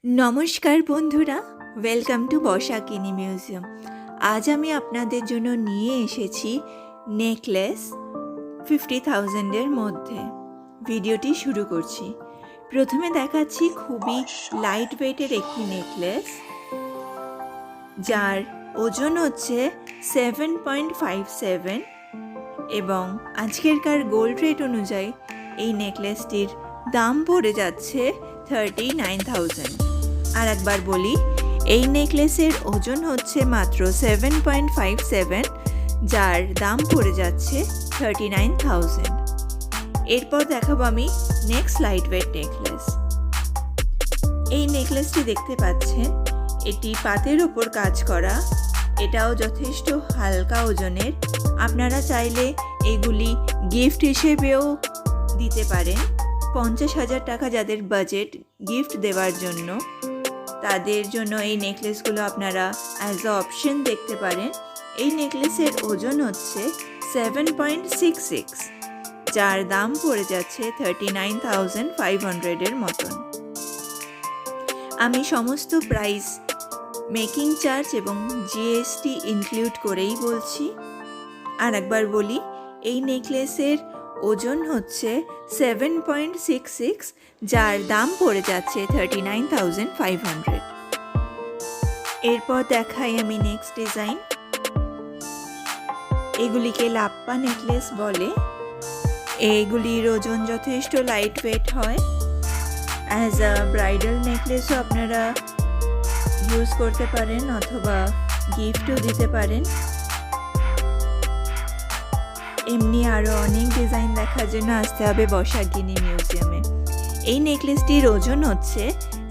নমস্কার বন্ধুরা, welcome to বসাকিনি museum. আজ আমি আপনাদের জন্য নিয়ে এসেছি নেকলেস 50,000-এর মধ্যে। ভিডিওটি শুরু করছি। প্রথমে দেখাচ্ছি খুবই লাইট ওয়েটের একটি নেকলেস, যার ওজন হচ্ছে 7.57 এবং আজকেরকার গোল্ড রেট অনুযায়ী এই নেকলেসটির দাম পড়ে যাচ্ছে 39,000। আর একবার বলি, এই নেকলেসের ওজন হচ্ছে মাত্র 7.57, যার দাম পড়ে যাচ্ছে 39,000। এরপর দেখাবো আমি নেক্সট লাইট ওয়েট নেকলেস। এই নেকলেসটি দেখতে পাচ্ছেন, এটি পাতের ওপর কাজ করা। এটাও যথেষ্ট হালকা ওজনের। আপনারা চাইলে এগুলি গিফট হিসেবেও দিতে পারেন। 50,000 টাকা যাদের বাজেট গিফট দেওয়ার জন্য, তাদের জন্য এই নেকলেসগুলো আপনারা অ্যাজ আ অপশন দেখতে পারেন। এই নেকলেসের ওজন হচ্ছে 7.66, যার দাম পড়ে যাচ্ছে 39,500-এর মতন। আমি সমস্ত প্রাইস, মেকিং চার্জ এবং জিএসটি ইনক্লুড করেই বলছি। আর একবার বলি, এই নেকলেসের ওজন হচ্ছে 7.66, যার দাম পড়ে যাচ্ছে 39,500। এরপর দেখাই আমি নেক্সট ডিজাইন। এগুলিকে লাপ্পা নেকলেস বলে। এগুলির ওজন যথেষ্ট লাইট ওয়েট হয়। অ্যাজ আ ব্রাইডাল নেকলেসও আপনারা ইউজ করতে পারেন অথবা গিফটও দিতে পারেন। এমনি আরও অনেক ডিজাইন দেখার জন্য আসতে হবে বসাকিনি মিউজিয়ামে। এই নেকলেসটির ওজন হচ্ছে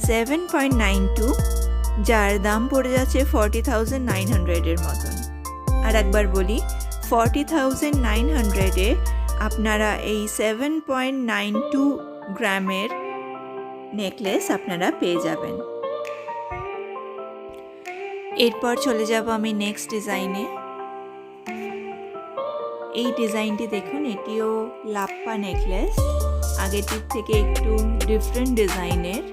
7.92, যার দাম পড়ে যাচ্ছে 40,900-এর মতন। আর একবার বলি, 40,900-এ আপনারা এই 7.92 গ্রামের নেকলেস আপনারা পেয়ে যাবেন। এরপর চলে যাব আমি নেক্সট ডিজাইনে। এই ডিজাইনটি দেখুন, এটিও লাপ্পা নেকলেস, আগেরটির থেকে একটু ডিফারেন্ট ডিজাইনের।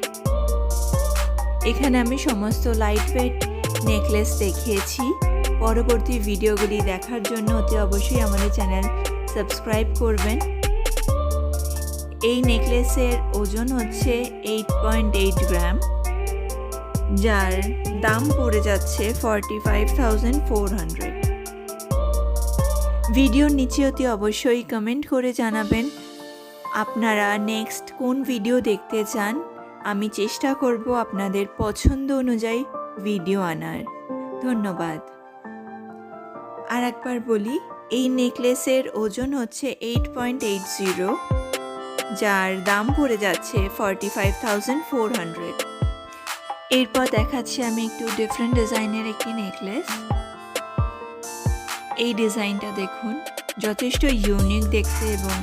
এখানে আমি সমস্ত লাইট ওয়েট নেকলেস দেখিয়েছি। পরবর্তী ভিডিওগুলি দেখার জন্য অতি অবশ্যই আমাদের চ্যানেল সাবস্ক্রাইব করবেন। এই নেকলেসের ওজন হচ্ছে 8.8 গ্রাম, যার দাম পড়ে যাচ্ছে 45,400। ভিডিওর নিচে অতি অবশ্যই কমেন্ট করে জানাবেন আপনারা নেক্সট কোন ভিডিও দেখতে চান। আমি চেষ্টা করব আপনাদের পছন্দ অনুযায়ী ভিডিও আনার। ধন্যবাদ। আর একবার বলি, এই নেকলেসের ওজন হচ্ছে 8.80, যার দাম পড়ে যাচ্ছে 45,400। এরপর দেখাচ্ছি আমি একটু ডিফারেন্ট ডিজাইনের একটি নেকলেস। এই ডিজাইনটা দেখুন, যথেষ্ট ইউনিক দেখতে এবং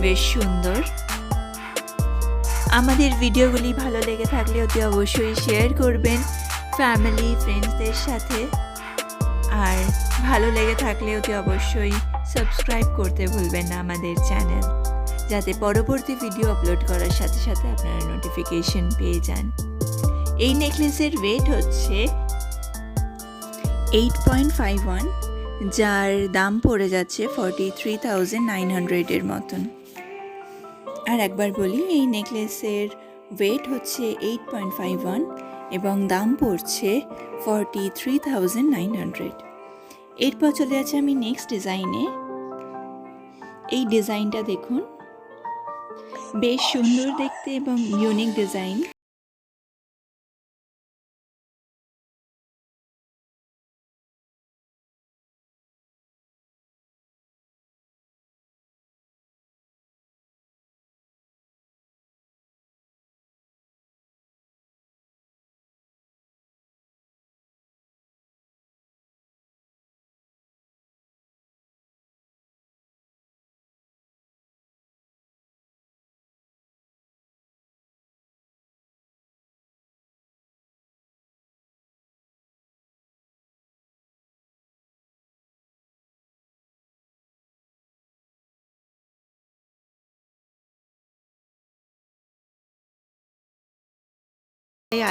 বেশ সুন্দর। আমাদের ভিডিওগুলি ভালো লেগে থাকলে অতি অবশ্যই শেয়ার করবেন ফ্যামিলি ফ্রেন্ডসদের সাথে। আর ভালো লেগে থাকলে অতি অবশ্যই সাবস্ক্রাইব করতে ভুলবেন না আমাদের চ্যানেল, যাতে পরবর্তী ভিডিও আপলোড করার সাথে সাথে আপনারা নোটিফিকেশন পেয়ে যান। এই নেকলেসের ওয়েট হচ্ছে 8.51, যার দাম পড়ে যাচ্ছে 43,900-এর মতন। আর একবার বলি, এই নেকলেসের ওয়েট হচ্ছে 8.51 এবং দাম পড়ছে 43,900। এরপর চলে যাচ্ছে আমি নেক্সট ডিজাইনে। এই ডিজাইনটা দেখুন, বেশ সুন্দর দেখতে এবং ইউনিক ডিজাইন।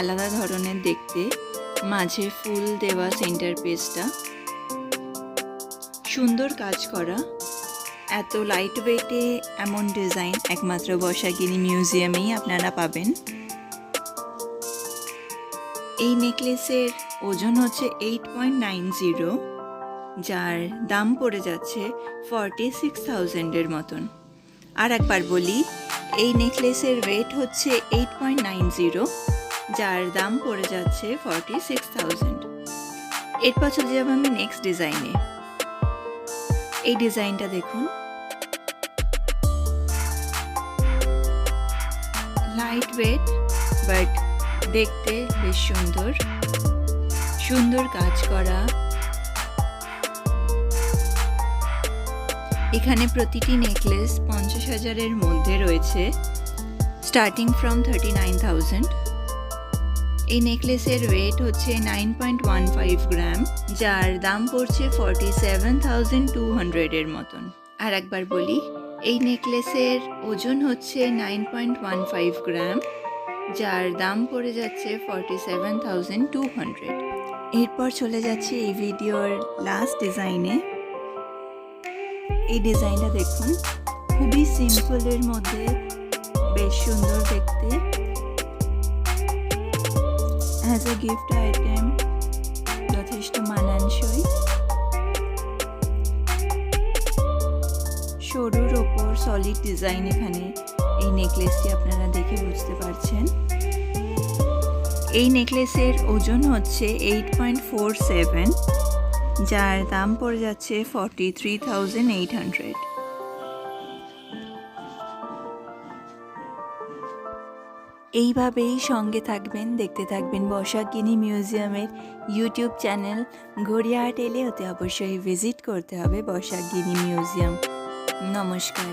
আলাদা ধরনের দেখতে, মাঝে ফুল দেওয়া সেন্টার পিসটা, সুন্দর কাজ করা। এত লাইট ওয়েটে এমন ডিজাইন একমাত্র বর্ষাগিনী মিউজিয়ামেই আপনারা পাবেন। এই নেকলেসের ওজন হচ্ছে 8.90, যার দাম পড়ে যাচ্ছে 46,000-এর মতন। আর একবার বলি, এই নেকলেসের ওয়েট হচ্ছে 8.90, যার দাম পড়ে যাচ্ছে 46,000। এরপর চলে যাবো আমি নেক্সট ডিজাইনে। এই ডিজাইনটা দেখুন, লাইট ওয়েট বাট দেখতে বেশ সুন্দর, সুন্দর কাজ করা। এখানে প্রতিটি নেকলেস 50,000-এর মধ্যে রয়েছে, স্টার্টিং ফ্রম 39,000। এই নেকলেসের ওয়েট হচ্ছে 9.15 গ্রাম, যার দাম পড়ছে 47,200-এর মতন। আর একবার বলি, এই নেকলেসের ওজন হচ্ছে 9.15 গ্রাম, যার দাম পড়ে যাচ্ছে 47,200। এরপর চলে যাচ্ছে এই ভিডিওর লাস্ট ডিজাইনে। এই ডিজাইনটা দেখুন, খুবই সিম্পলের মধ্যে বেশ সুন্দর দেখতে। অ্যাজ এ গিফট আইটেম যথেষ্ট মানানসই। সরুর ওপর সলিড ডিজাইন এখানে এই নেকলেসটি আপনারা দেখে বুঝতে পারছেন। এই নেকলেসের ওজন হচ্ছে 8.47, যার দাম পড়ে যাচ্ছে 43,800। এইভাবেই সঙ্গে থাকবেন, দেখতে থাকবেন বর্ষাগিনী মিউজিয়ামের ইউটিউব চ্যানেল। গড়িয়াহাট এলে হতে অবশ্যই ভিজিট করতে হবে বর্ষাগিনী মিউজিয়াম। নমস্কার।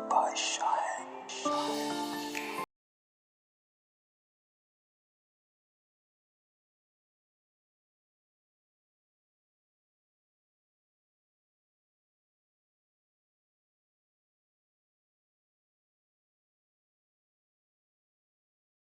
By Shah.